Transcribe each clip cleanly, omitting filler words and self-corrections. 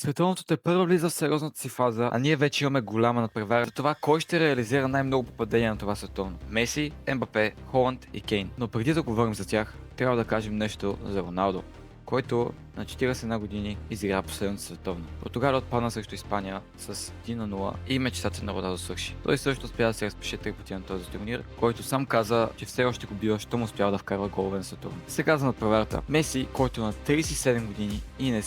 Световното тепърва влиза в сериозната си фаза, а ние вече имаме голяма надпревара за това кой ще реализира най-много попадения на това световно. Меси, Ембапе, Холанд и Кейн. Но преди да говорим за тях, трябва да кажем нещо за Роналдо, който на 41 години изигра последното световно. Португалия отпадна срещу Испания с 1-0 и мечтата на Роналдо свърши. Той също успя да се разпише 3 пъти на този турнир, който сам каза, че все още го бива, щом успява да вкарва голове на световно. Сега за надпреварата. Меси, който на 37 години и не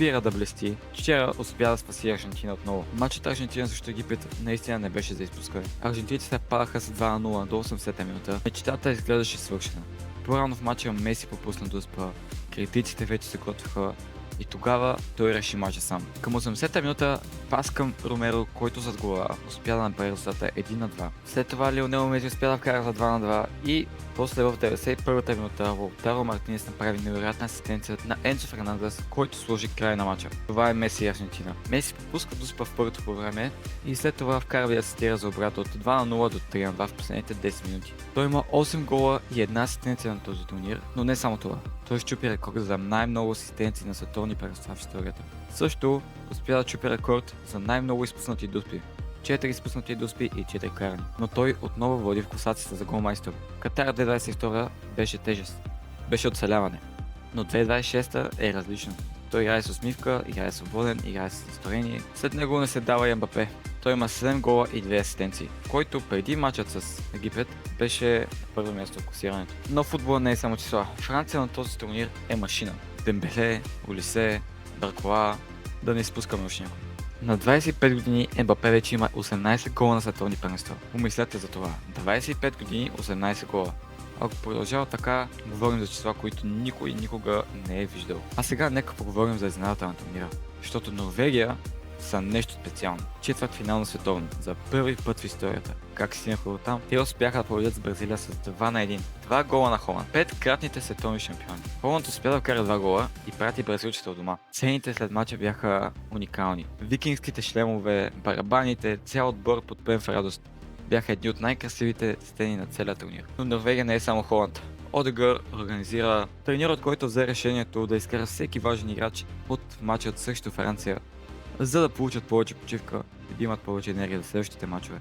спира да блести, вчера успя да спаси Аржентина отново. Матчът Аржентина срещу Египет наистина не беше за изпускане. Аржентинците падаха с 2-0 до 80-та минута. Мечтата изглеждаше свършена. По-рано в матча Меси пропусна дуспа, критиците вече се готвиха и тогава той реши мача сам. Към 80-та минута пас към Ромеро, който зад глава успя да направи резултата 1-2. След това Лионел Меси успя да вкара за 2-2 и после в 91-та минута Лаутаро Мартинес направи невероятна асистенция на Енцо Фернандес, който сложи край на мача. Това е Меси и Аржентина. Меси пропуска дуспа в първото по време и след това вкарва и асистира за обрат от 2-0 до 3-2 в последните 10 минути. Той има 8 гола и една асистенция на този турнир, но не само това. Той щупи рекорд за най-много асистенции на световни първенства в историята. Също успя да чупи рекорд за най-много изпуснати дуспи. 4 изпуснати дуспи и 4 карани. Но той отново води в класацията за голмайстор. Катар 2022 беше тежест. Беше оцеляване. Но 2026 е различно. Той играе с усмивка, играе свободен, играе с настроение. След него не се дава и Ембапе. Той има 7 гола и 2 асистенции, който преди матчът с Египет беше на първо място в класирането. Но футбола не е само числа. Франция на този турнир е машина. Дембеле, Олисе, Баркола, да не изпускаме още някой. На 25 години Ембапе вече има 18 гола на световни първенства. Помислете за това. 25 години, 18 гола. Ако продължава така, говорим за числа, които никой никога не е виждал. А сега нека поговорим за изненадата на турнира. Защото Норвегия са нещо специално. Четвърт финал на световно. За първи път в историята. Как стигнаха от там? Те успяха да победят с Бразилия с 2-1. 2 гола на Холанд. 5-кратните световни шампиони. Холанд успя да вкара 2 гола и прати бразилците от дома. Сцените след мача бяха уникални. Викингските шлемове, барабаните, цял отбор подпен в радост. Бяха едни от най-красивите сцени на целия турнир. Но Норвегия не е само Холанд. Одегър организира турнир, от който взе решението да изкара всеки важен играч от матчът срещу Франция, за да получат повече почивка и да имат повече енергия за следващите мачове.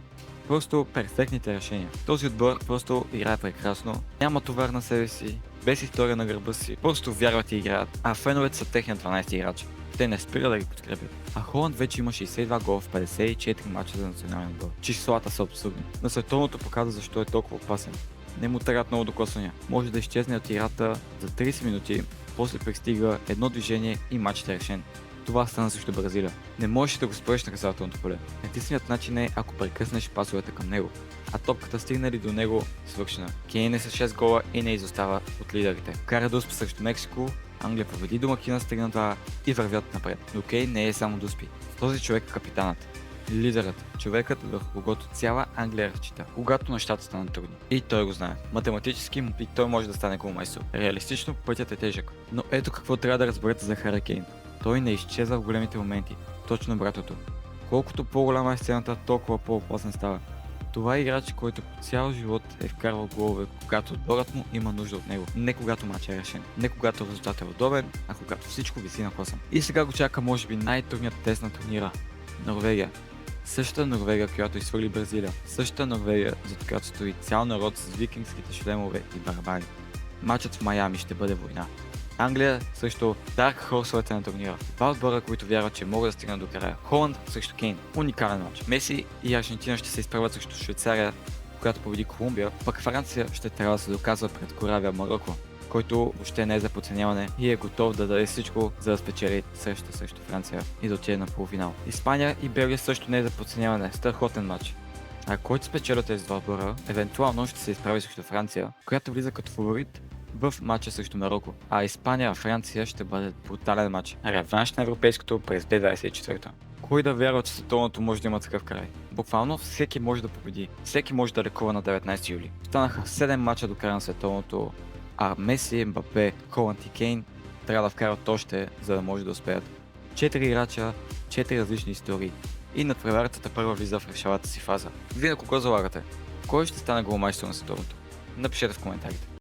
Просто перфектните решения. Този отбор просто играе прекрасно, няма товар на себе си, без история на гърба си, просто вярват и играят, а феновете са техният 12 играч. Те не спира да ги подкрепят. А Холанд вече има 62 гола в 54 мача за национален отбор. Числата са абсурдни. На световното показва защо е толкова опасен. Не му трябват много докосвания. Може да изчезне от играта за 30 минути, после пристига едно движение и матчът е решен. Това стана срещу Бразилия. Не можеш да го спреш на наказателното поле. Единственият начин е, ако прекъснеш пасовете към него, а топката стигне ли до него, свършена. Кейн е с 6 гола и не изостава от лидерите. Кара дуспа срещу Мексико, Англия победи домакина с 3-2 и вървят напред. Но Кейн не е само дуспи. Този човек е капитанът. Лидерът, човекът върху когото цяла Англия разчита, когато нещата станат трудни. И той го знае. Математически и той може да стане голмайстор. Реалистично пътят е тежък. Но ето какво трябва да разберете за Хари Кейн. Той не изчезва в големите моменти. Точно обратното. Колкото по-голяма е сцената, толкова по-опасен става. Това е играч, който по цял живот е вкарвал голове, когато отборът му има нужда от него. Не когато матчът е решен. Не когато резултатът е удобен, а когато всичко виси на косъм. И сега го чака може би най-трудният тест на турнира. Норвегия. Същата Норвегия, която изхвърли Бразилия. Същата Норвегия, зад която стои цял народ с викингските шлемове и барабани. Матчът в Майами ще бъде война. Англия срещу Дарк Хорсовете на турнира. Два отбора, които вярват, че могат да стигнат до края. Холанд срещу Кейн. Уникален матч. Меси и Аржентина ще се изправят срещу Швейцария, която победи Колумбия, пък Франция ще трябва да се доказва пред коравия Марокко, който въобще не е за подценяване и е готов да даде всичко, за да спечели срещата срещу Франция и да отиде на полуфинал. Испания и Белгия също не е за подценяване. Страхотен матч. А който спечели тези два отбора, евентуално ще се изправи срещу Франция, която влиза като фаворит в матча срещу Марокко. А Испания-Франция ще бъде брутален матч. Реванш на европейското през 2024. Кой да вярва, че световното може да има такъв край? Буквално всеки може да победи. Всеки може да лекува на 19 юли. Станаха 7 мача до края на световното, а Меси, Ембапе, Холанд и Кейн трябва да вкарат още, за да може да успеят. 4 играча, 4 различни истории. И надпреварата първа влиза в решавата си фаза. Вие на кого залагате? Кой ще стане голмайстор на световното? Напишете в коментарите.